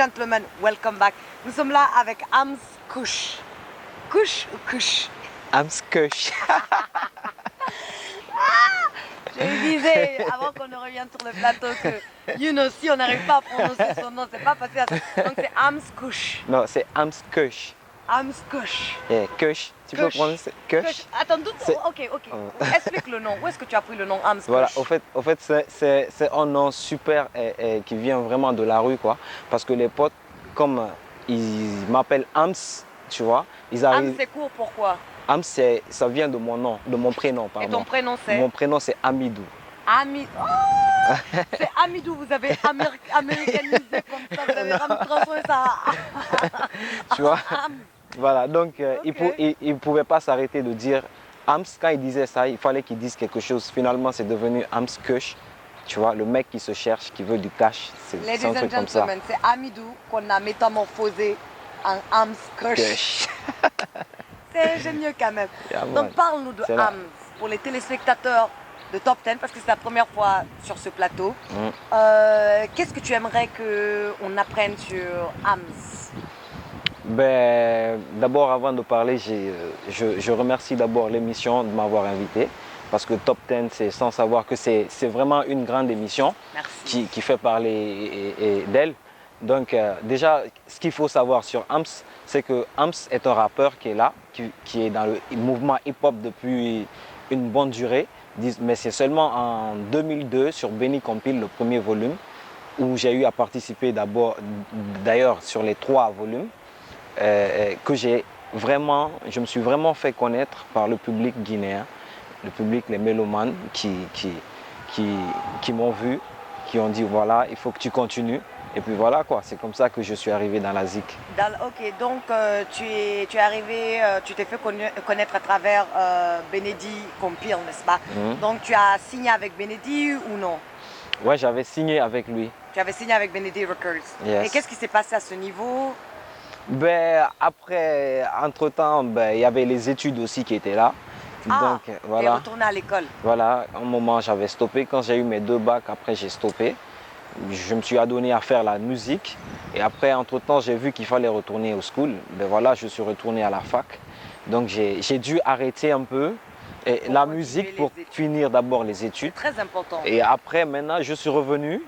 gentlemen, welcome back. Nous sommes là avec Ams Kush. Kush ou Kush? Ams Kush. Je disais avant qu'on ne revienne sur le plateau que, si on n'arrive pas à prononcer son nom, c'est pas facile. Donc c'est Ams Kush. Non, c'est Ams Kush. Ams Kush. Yeah, Kush. Tu peux prononcer Kush? Attends, ok. Explique le nom. Où est-ce que tu as pris le nom Ams Kush? Voilà, au fait c'est un nom super qui vient vraiment de la rue, quoi. Parce que les potes, comme ils m'appellent Ams, tu vois, ils arrivent. Ams c'est court, pourquoi? Ams, ça vient de mon nom, de mon prénom, pardon. Et ton prénom c'est? Mon prénom c'est Amidou. Amidou. Oh, c'est Amidou, vous avez américanisé comme ça, vous avez transformé ça. Tu vois? Voilà, donc il ne pouvait pas s'arrêter de dire Ams. Quand il disait ça, il fallait qu'il dise quelque chose. Finalement, c'est devenu Ams Kush. Tu vois, le mec qui se cherche, qui veut du cash, c'est un truc comme ça. C'est Amidou qu'on a métamorphosé en Ams Kush. C'est ingénieux quand même. Yeah, donc parle-nous de Ams pour les téléspectateurs de Top 10 parce que c'est la première fois sur ce plateau. Qu'est-ce que tu aimerais qu'on apprenne sur Ams? Ben, d'abord, avant de parler, je remercie d'abord l'émission de m'avoir invité. Parce que Top 10, c'est sans savoir que c'est vraiment une grande émission qui fait parler d'elle. Donc déjà, ce qu'il faut savoir sur Ams, c'est que Ams est un rappeur qui est là, qui est dans le mouvement hip-hop depuis une bonne durée. Mais c'est seulement en 2002 sur Benny Compile, le premier volume, où j'ai eu à participer d'ailleurs sur les 3 volumes, que je me suis vraiment fait connaître par le public guinéen, le public, les mélomanes qui m'ont vu, qui ont dit voilà, il faut que tu continues. Et puis voilà quoi, c'est comme ça que je suis arrivé dans la ZIC. Ok, donc tu es arrivé, tu t'es fait connaître à travers Benedy Compile, n'est-ce pas? Donc tu as signé avec Benedy ou non? Ouais, j'avais signé avec lui. Tu avais signé avec Benedy Records. Yes. Et qu'est-ce qui s'est passé à ce niveau? Ben, après, entre-temps, ben, il y avait les études aussi qui étaient là. Donc, voilà. Tu es retourné à l'école? Voilà, un moment j'avais stoppé. Quand j'ai eu mes 2 bacs, après j'ai stoppé. Je me suis adonné à faire la musique. Et après, entre-temps, j'ai vu qu'il fallait retourner au school. Ben voilà, je suis retourné à la fac. Donc j'ai dû arrêter un peu la musique pour finir d'abord les études. Très important. Et après, maintenant, je suis revenu.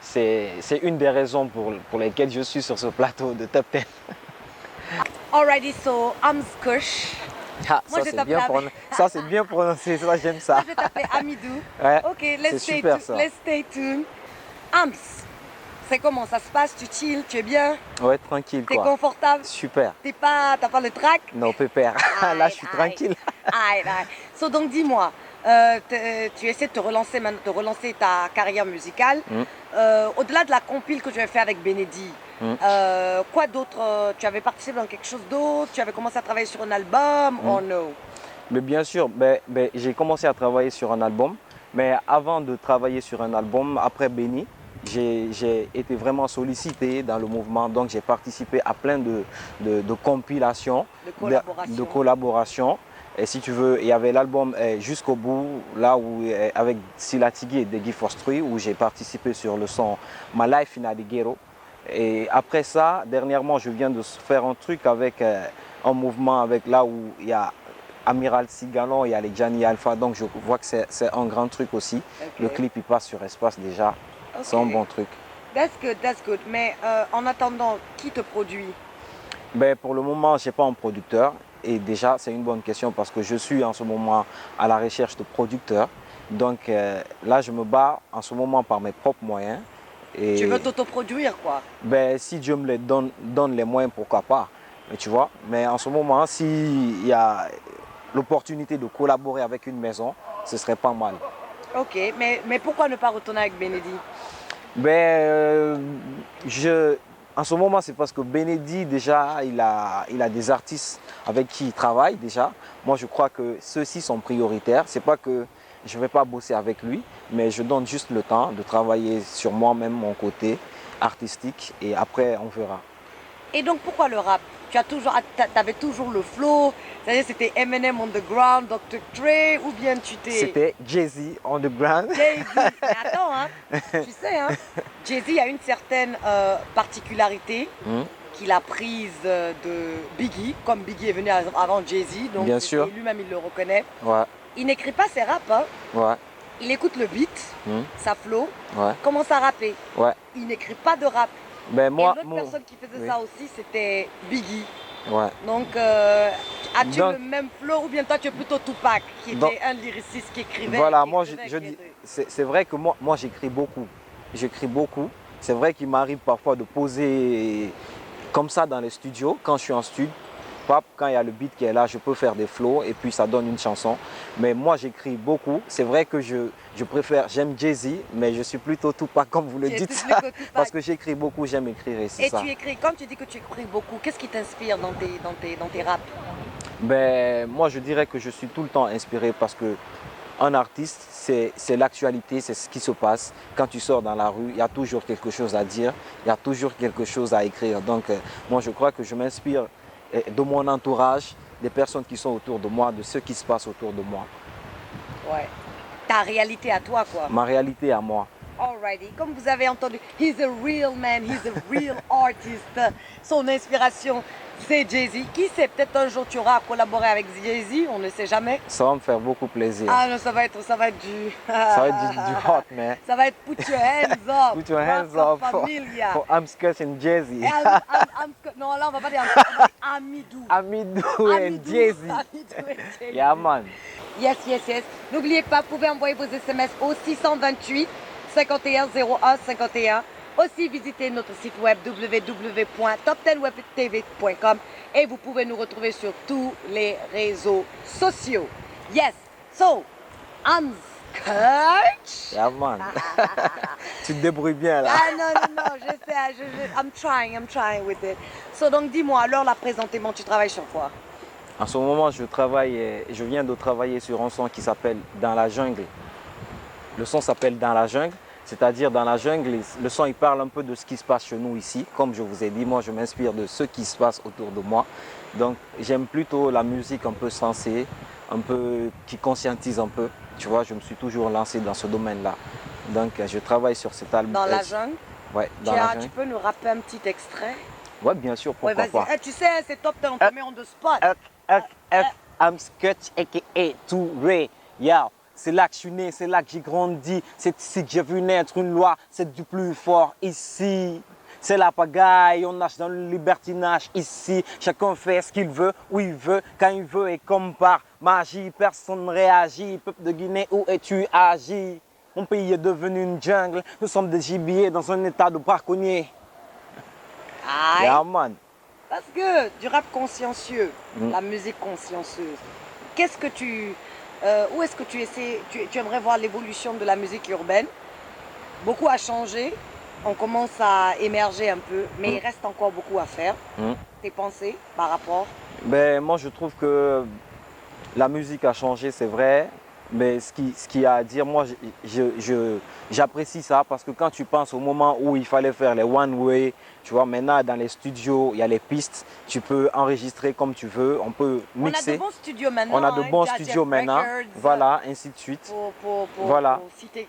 C'est une des raisons pour lesquelles je suis sur ce plateau de Top 10. Alrighty, so Ams Kush. Ah, ça c'est bien prononcé, ça j'aime ça. Moi je vais t'appeler Amidou. Ouais, ok, let's stay tuned. Ams, c'est comment ça se passe? Tu chill, tu es bien? Ouais, tranquille quoi. T'es confortable? Super. T'as pas le trac? Non, pépère. Là je suis tranquille. So, donc dis-moi, tu essaies de relancer ta carrière musicale. Au-delà de la compile que tu avais fait avec Benedy, quoi d'autre? Tu avais participé dans quelque chose d'autre? Tu avais commencé à travailler sur un album ou non? Mais bien sûr, j'ai commencé à travailler sur un album. Mais avant de travailler sur un album, après Benny, j'ai été vraiment sollicité dans le mouvement. Donc j'ai participé à plein de compilations, de collaborations. Et si tu veux, il y avait l'album Jusqu'au bout, là où avec Silatigi et Degui Forstrui, où j'ai participé sur le son My Life in Adigero. Et après ça, dernièrement, je viens de faire un truc avec un mouvement là où il y a Amiral Sigalon, il y a les Gianni Alpha, donc je vois que c'est un grand truc aussi. Le clip il passe sur Espace déjà, c'est un bon truc. That's good. Mais en attendant, qui te produit? Pour le moment, je n'ai pas un producteur. Et déjà, c'est une bonne question parce que je suis en ce moment à la recherche de producteurs. Donc là, je me bats en ce moment par mes propres moyens. Et tu veux t'autoproduire quoi? Si Dieu me les donne les moyens, pourquoi pas. Mais tu vois, mais en ce moment, s'il y a l'opportunité de collaborer avec une maison, ce serait pas mal. Ok, mais pourquoi ne pas retourner avec Benedy? En ce moment, c'est parce que Benedy, déjà, il a des artistes avec qui il travaille déjà. Moi, je crois que ceux-ci sont prioritaires. C'est pas que je ne vais pas bosser avec lui, mais je donne juste le temps de travailler sur moi-même, mon côté artistique, et après, on verra. Et donc, pourquoi le rap? T'avais toujours le flow, c'est-à-dire c'était Eminem on the ground, Dr. Dre, ou bien tu t'es... C'était Jay-Z on the ground. Jay-Z. Mais attends, hein, tu sais, hein, Jay-Z a une certaine particularité qu'il a prise de Biggie, comme Biggie est venu avant Jay-Z, donc bien sûr. Lui-même il le reconnaît. Ouais. Il n'écrit pas ses raps, hein. Ouais. Il écoute le beat, sa flow, ouais. commence à rapper. Ouais. Il n'écrit pas de rap. Ben moi, et l'autre personne qui faisait ça aussi, c'était Biggie. Ouais. Donc, as-tu le même flow ou bien toi tu es plutôt Tupac, qui était un lyriciste qui écrivait? Voilà, moi je dis, c'est vrai que moi j'écris beaucoup. J'écris beaucoup. C'est vrai qu'il m'arrive parfois de poser comme ça dans les studios, quand je suis en studio. Quand il y a le beat qui est là, je peux faire des flows et puis ça donne une chanson. Mais moi, j'écris beaucoup. C'est vrai que j'aime Jay-Z, mais je suis plutôt Tupac, comme vous le dites. Parce que j'écris beaucoup, j'aime écrire et c'est ça. Et tu écris, quand tu dis que tu écris beaucoup, qu'est-ce qui t'inspire dans tes raps? Ben, moi, je dirais que je suis tout le temps inspiré parce que un artiste, c'est l'actualité, c'est ce qui se passe. Quand tu sors dans la rue, il y a toujours quelque chose à dire, il y a toujours quelque chose à écrire. Donc, moi, je crois que je m'inspire de mon entourage, des personnes qui sont autour de moi, de ce qui se passe autour de moi. Ouais. Ta réalité à toi, quoi. Ma réalité à moi. Alrighty. Comme vous avez entendu, he's a real man, he's a real artist. Son inspiration, c'est Jay-Z. Qui sait, peut-être un jour tu auras collaboré avec Jay-Z, on ne sait jamais. Ça va me faire beaucoup plaisir. Ah non, ça va être du... ça va être du hot, man. Ça va être put your hands up. Put your hands up for I'm scratching Jay-Z. Non, là on va pas dire Amidou. Amidou et Jay-Z. Yeah, man. Yes. N'oubliez pas, vous pouvez envoyer vos SMS au 628 51 01 51. Aussi, visitez notre site web www.top10webtv.com et vous pouvez nous retrouver sur tous les réseaux sociaux. Yes, so, I'm Kurt. Yeah, man. Tu te débrouilles bien là. Ah non, je sais, I'm trying with it. So, donc dis-moi, alors là, présentément, tu travailles sur quoi? En ce moment, je viens de travailler sur un son qui s'appelle Dans la jungle. Le son s'appelle Dans la jungle, c'est-à-dire dans la jungle, le son il parle un peu de ce qui se passe chez nous ici. Comme je vous ai dit, moi je m'inspire de ce qui se passe autour de moi. Donc j'aime plutôt la musique un peu sensée, un peu qui conscientise un peu. Tu vois, je me suis toujours lancé dans ce domaine-là. Donc je travaille sur cet album. Dans la jungle? Ouais, dans la jungle. Tu peux nous rapper un petit extrait? Ouais, bien sûr, pourquoi pas. Tu sais, c'est top, on te met on the spot. I'm Scratch aka Touré. Yeah. C'est là que je suis né, c'est là que j'ai grandi. C'est ici que j'ai vu naître une loi, c'est du plus fort ici. C'est la pagaille, on nage dans le libertinage ici. Chacun fait ce qu'il veut, où il veut, quand il veut et comme par magie. Personne ne réagit. Peuple de Guinée, où es-tu agi? Mon pays est devenu une jungle. Nous sommes des gibiers dans un état de braconnier. Aïe. Yeah, man. Parce que du rap consciencieux, la musique consciencieuse, qu'est-ce que où est-ce que tu aimerais voir l'évolution de la musique urbaine? Beaucoup a changé, on commence à émerger un peu, mais il reste encore beaucoup à faire. Tes pensées par rapport? Ben, moi, je trouve que la musique a changé, c'est vrai. Mais ce qu'il y a à dire, moi, j'apprécie ça parce que quand tu penses au moment où il fallait faire les one-way, tu vois, maintenant dans les studios, il y a les pistes, tu peux enregistrer comme tu veux, on peut mixer. On a de bons studios maintenant. On a de bons studios maintenant, voilà, ainsi de suite. Voilà. Citer.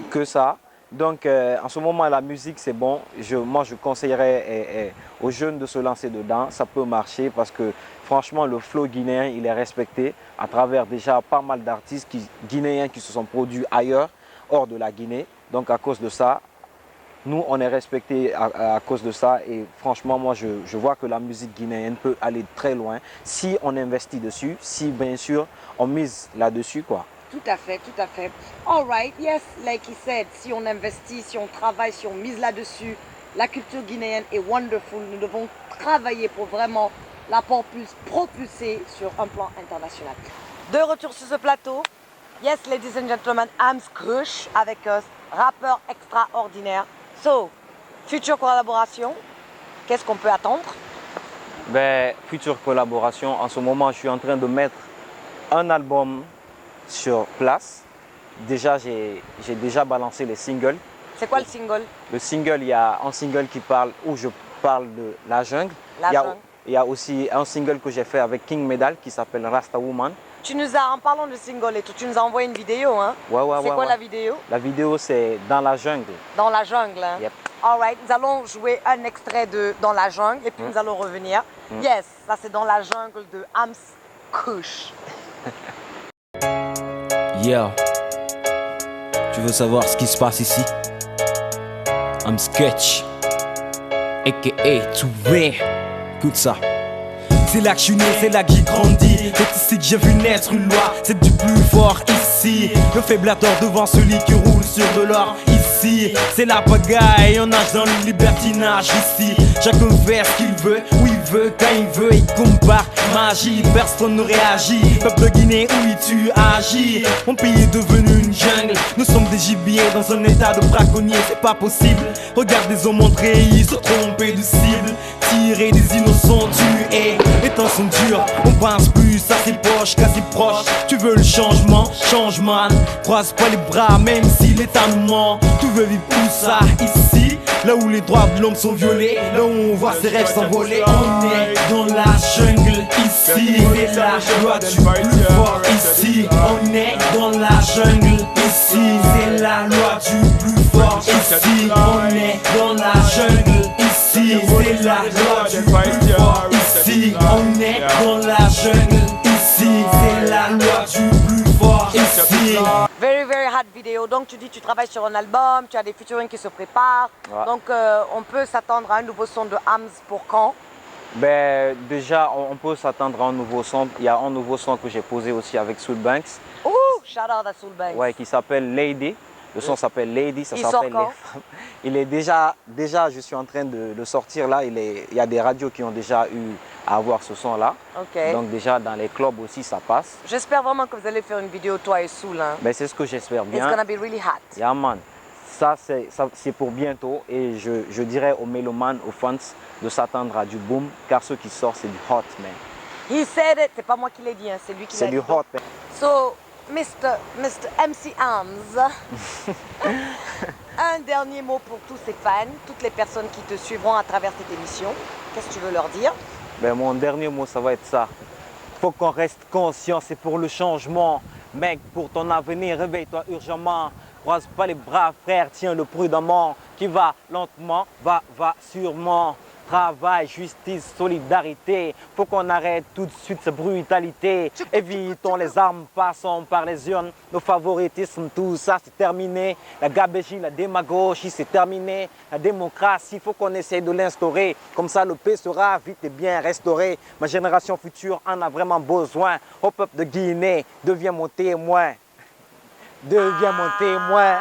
Que ça. Donc, en ce moment, la musique, c'est bon. Moi, je conseillerais aux jeunes de se lancer dedans. Ça peut marcher parce que, franchement, le flow guinéen, il est respecté à travers déjà pas mal d'artistes guinéens qui se sont produits ailleurs, hors de la Guinée. Donc, à cause de ça, nous, on est respecté à cause de ça. Et franchement, moi, je vois que la musique guinéenne peut aller très loin si on investit dessus, si, bien sûr, on mise là-dessus, quoi. Tout à fait. All right, yes, like he said, si on investit, si on travaille, si on mise là-dessus, la culture guinéenne est wonderful. Nous devons travailler pour vraiment la propulser sur un plan international. De retour sur ce plateau, yes, ladies and gentlemen, I'm Scrush avec un rappeur extraordinaire. So, future collaboration, qu'est-ce qu'on peut attendre? Ben, future collaboration, en ce moment, je suis en train de mettre un album sur place. Déjà, j'ai déjà balancé les singles. C'est quoi le single? Le single, il y a un single qui parle où parle de la jungle. Il y a aussi un single que j'ai fait avec King Medal qui s'appelle Rasta Woman. Tu nous as, en parlant de single et tout, tu nous as envoyé une vidéo, hein? C'est quoi la vidéo? La vidéo, c'est Dans la jungle. Dans la jungle, hein? Yep. All right, nous allons jouer un extrait de Dans la jungle et puis nous allons revenir. Yes, ça c'est Dans la jungle de Ams Kush. Yeah. Tu veux savoir ce qui se passe ici? I'm Sketch, a.k.a. Touré. Écoute ça. C'est là que je suis né, c'est là que j'ai grandi. C'est ici que j'ai vu naître une loi, c'est du plus fort ici. Le faible a tort devant celui qui roule sur de l'or. Ici, c'est la pagaille, on nage dans le libertinage ici. Chacun fait ce qu'il veut, où il veut, quand il veut, il compare magie. Personne ne réagit, peuple de Guinée, oui tu agis. Mon pays est devenu une jungle, nous sommes des gibiers dans un état de braconnier, c'est pas possible. Regarde des hommes entrés, ils se tromper de cible. Tirer des innocents tués, les temps sont durs, on pense plus à ses poches qu'à ses proches. Tu veux le changement, change man, croise pas les bras même si l'état nous ment. Tu veux vivre tout ça ici, là où les droits de l'homme sont violés, là où on voit ses rêves s'envoler. On est dans la jungle ici, c'est la loi du plus fort ici. On est dans la jungle ici, c'est la loi du plus fort ici. On est dans la jungle ici, c'est la loi du plus fort ici. On est dans la jungle ici, c'est la loi du plus fort ici. Very, very hot vidéo. Donc tu dis tu travailles sur un album, tu as des featuring qui se préparent. Ouais. Donc on peut s'attendre à un nouveau son de Ams pour quand? Ben, déjà, on peut s'attendre à un nouveau son. Il y a un nouveau son que j'ai posé aussi avec Soul Banks. Ouh, shout out à Soul Banks. Ouais, qui s'appelle Lady. Le son s'appelle Lady, ça s'appelle Les Femmes. Il est déjà, je suis en train de le sortir là. Il y a des radios qui ont déjà eu à avoir ce son-là. Okay. Donc déjà dans les clubs aussi ça passe. J'espère vraiment que vous allez faire une vidéo toi et Soul. Hein? Ben, c'est ce que j'espère bien. It's gonna be really hot. Yeah man. Ça c'est pour bientôt et je dirais aux mélomanes, aux fans de s'attendre à du boom car ce qui sort c'est du hot man. He said it, c'est pas moi qui l'ai dit, hein, c'est lui qui l'a dit. C'est du hot man. So, Mr. MC Ams, un dernier mot pour tous ces fans, toutes les personnes qui te suivront à travers cette émission. Qu'est-ce que tu veux leur dire? Ben, mon dernier mot, ça va être ça. Faut qu'on reste conscient, c'est pour le changement. Mec, pour ton avenir, réveille-toi urgemment. Croise pas les bras, frère, tiens-le prudemment. Qui va lentement, va sûrement. Travail, justice, solidarité. Faut qu'on arrête tout de suite cette brutalité. Évitons les armes, passons par les urnes. Nos favoritismes, tout ça c'est terminé. La gabégie, la démagogie c'est terminé. La démocratie, faut qu'on essaye de l'instaurer. Comme ça le paix sera vite et bien restauré. Ma génération future en a vraiment besoin. Au peuple de Guinée, deviens mon témoin. Deviens mon témoin.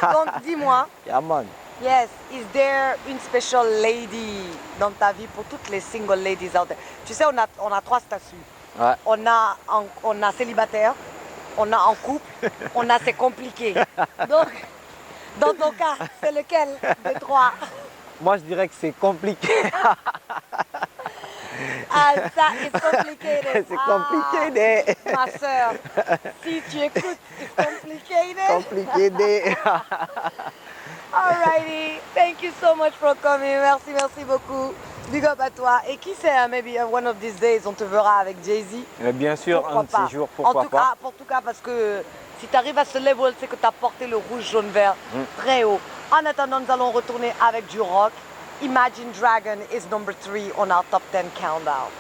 Donc dis-moi. Yeah, man. Yes, is there une special lady dans ta vie pour toutes les single ladies out there? Tu sais, on a trois statuts. Ouais. On a célibataire, on a en couple, on a c'est compliqué. Donc, dans ton cas, c'est lequel des trois? Moi, je dirais que c'est compliqué. Ah, ça, it's complicated. C'est compliqué. Ma soeur, si tu écoutes, it's complicated. Compliqué. Alrighty, thank you so much for coming. Merci beaucoup. Big up à toi. Et qui sait, maybe one of these days, on te verra avec Jay-Z. Bien sûr, pourquoi un de ces jours, pourquoi pas. En tout cas, parce que si tu arrives à ce level, c'est que tu as porté le rouge, jaune, vert très haut. En attendant, nous allons retourner avec du rock. Imagine Dragon is number 3 on our top 10 countdown.